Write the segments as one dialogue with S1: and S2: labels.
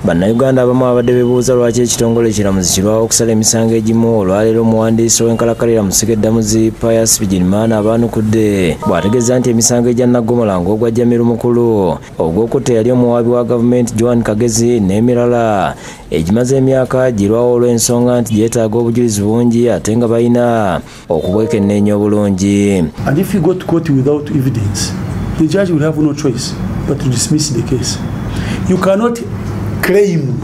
S1: Bannayuganda abamu abadde beebuuza lwaki ekitongole ekiramuzi kirwawo okusala emisango egimu. Olwaleero omuwandiisi w'enkalakkalira Musigeddamuzi Pius Bigirimana abaanukudde bw'ategeeza nti emisango egya Naggomola ng'ogwa Jamiru Mukulu, ogw'okutta eyali omuwaabi wa gavumenti Joan Kagezi n'emirala egimaze emyaka girwawo olw'ensonga nti gyetaaga obujulizi bungi ate nga balina okubwekenneenya obulungi.
S2: And if you go to court without evidence, the judge will have no choice but to dismiss the case. You cannot claim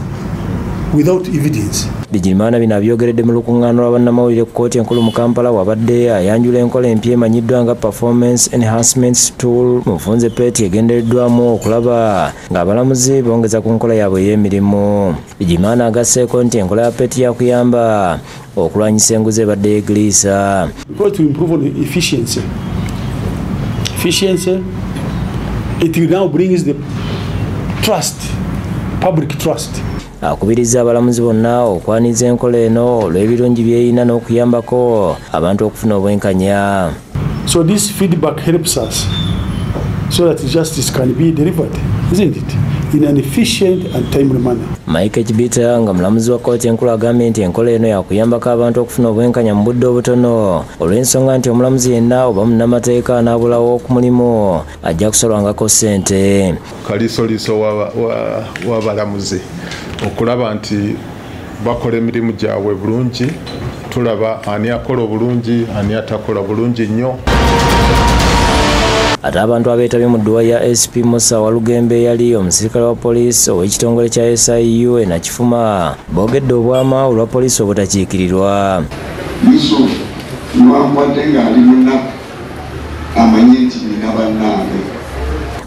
S2: without evidence.
S1: Bigirimana bino abyogeredde mu lukuŋŋaana lwa bannamawulire ku kkooti enkulu mu Kampala wabadde ayanjula enkola empya emanyiddwa nga Performance Enhancement Tool mu nfunze peeti egendereddwamu okulaba ng'abalamuzi bongeza ku nkola yaabwe ey'emirimu. Bigirimana agasseeko nti enkola ya peeti yakuyamba okulwanyisa enguzi ebadde yeegiriisa.
S2: To improve on efficiency, it now brings the trust, public trust.
S1: Akubiriza abalamuzi bonna okwaniza enkola eno olw'ebirungi by'erina n'okuyambako abantu okufuna obwenkanya.
S2: So this feedback helps us so that justice can be delivered, isn't it? In an efficient and timely manner.
S1: Mike Kibita nga mulamuzi wa kkooti enkulu agambye nti enkola eno yakuyambako abantu okufuna obwenkanya mu budde obutono olw'ensonga nti omulamuzi yenna oba munnamateeka anaabulawo ku mulimu ajja kusalwangako ssente.
S3: Kalisoliso w'abalamuzi okulaba nti bakola emirimu gyabwe bulungi, tulaba ani akola obulungi ani atakola bulungi nnyo.
S1: Ate abantu abeetabye mu dduwa ya SP Musa Walugembe yali omusirikale wa poliisi ow'ekitongole kya SIU Nakifuma boogedde obwama olwa poliisi obutakiikirirwa.
S4: Yusuf lwampadde ng'ali munaku amanye nti nina bannange.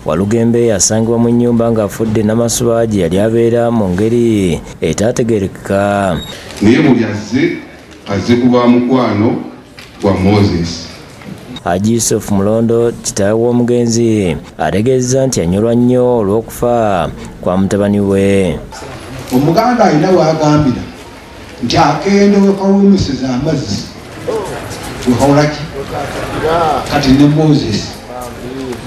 S1: Walugembe yasangibwa mu nnyumba ng'afudde n'amasuba gye yali abeera mu ngeri etaategerekeka.
S4: Naye buli azze kuba mukwano gwa Moses.
S1: Haji Yusuf Mulondo kitaawe w'omugenzi ategeezezza nti anyolwa nnyo olw'okufa kwa mutabani we.
S5: Omuganda alina w'agambira nti akenda wekawumiseza amazzi wekawulaki kati ne Moses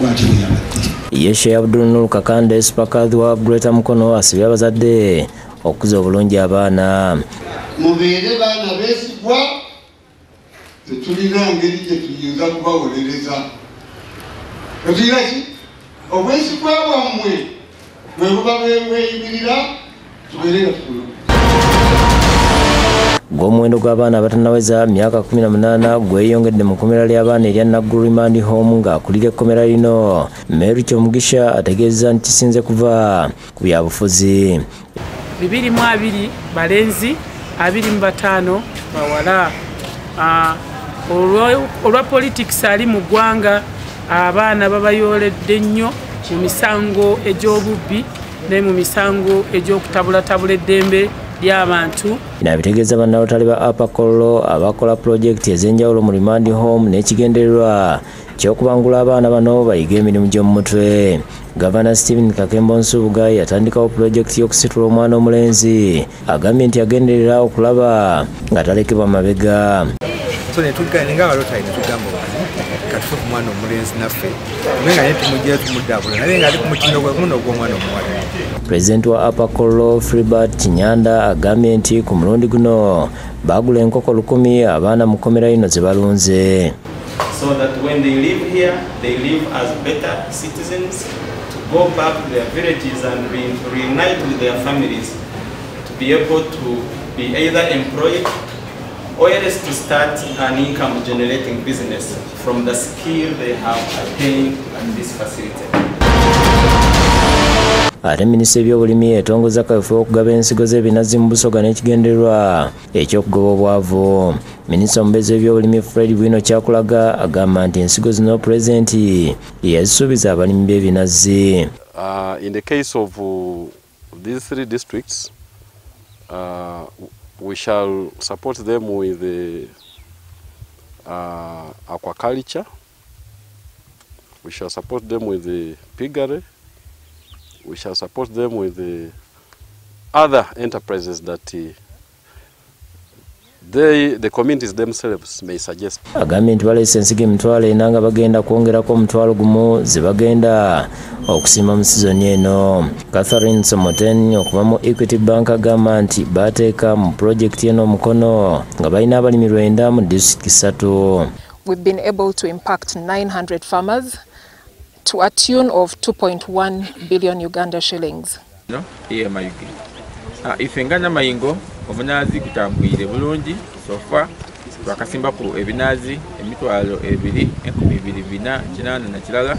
S5: bw'ati bwe yabadde.
S1: Yeshe Abdul Nur Kakande Spakadhi wa Greater Mukono asibye abazadde okukuza obulungi abaana.
S4: Mubeere baana beesigwa, tetulina ngeri gye tuyinza kubawolereza. Tetulina ki? Obwesigwa bwammwe bwe buba bweyimirira tubeere nga tukula.
S1: Gw'omuwendo gw'abaana abatannaweza myaka 18 gweyongedde mu kkomera ly'abaana erya Naggulu Remand Home ng'akulira ekkomera lino. Mary Kyomugisha ategeeza nti kisinze kuva ku byabufuzi.
S6: 220 balenzi, 25 bawala. Olwa politics ali mu ggwanga abaana babayooledde nnyo mu misango egy'obubbi ne mu misango egy'okutabulatabula eddembe ly'abantu.
S1: Bitegeeza bannawotale ba Upper Kololo abakola pulojekiti ez'enjawulo mu Remand Home n'ekigendererwa ky'okubangula abaana bano bayiga emirimu gy'omu mutwe. Gavana Stephen Kakembo Nsubuga yatandikawo pulojekiti y'okusitula omwana omulenzi agambye nti agenderera okulaba nga talekebwa mabega.
S7: So netugalinga abalota ine tugamba katufe ku mwana omulenzi naffe nga ne tumujja tumuddabula naye nga ali ku mutindo guno gw'omwana omuwala.
S1: President wa Upper Kololo Freebert Kinyanda agambye nti ku mulundi guno bagula enkoko 100 abaana mu kkomera lino ze balunze.
S8: So that when they live here, they live as better citizens to go back to their villages and reunite with their families to be able to be either employed or else to start an income generating business from the skill they have attained at this facility.
S1: Ate minisitule y'ebyobulimi etongoza kaweefube okugaba ensigo z'ebinazi mu Busoga n'ekigendererwa eky'okugoba obwavu. Minisita omubeezi w'ebyobulimi Fred Bwino Kyakulaga agamba nti ensigo zino pulezidenti yazisuubiza abalimi b'ebinazi.
S9: In the case of these 3 districts, we shall support them with aquaculture, we shall support them with the piggery, we shall support them with the other enterprises that the communities themselves may suggest.
S1: Agambye nti baleese ensigo emitwalo ena nga bagenda kwongerako omutwalo gumu ze bagenda okusimba mu sizoni eno. Catherine Somoten okuva mu Equity Bank agamba nti bateeka mu pulojekiti eno omukono nga balina abalimi 9 mu disitulikiti 3.
S10: We've been able to impact 900 farmers to a tune of 2.1 billion Uganda shillings.
S11: No, EMIG. Ifenganya mayingo omunazi kutambwire bulungi sofa twakasimba ku ebinazi emitwalo 2,248 na kirala.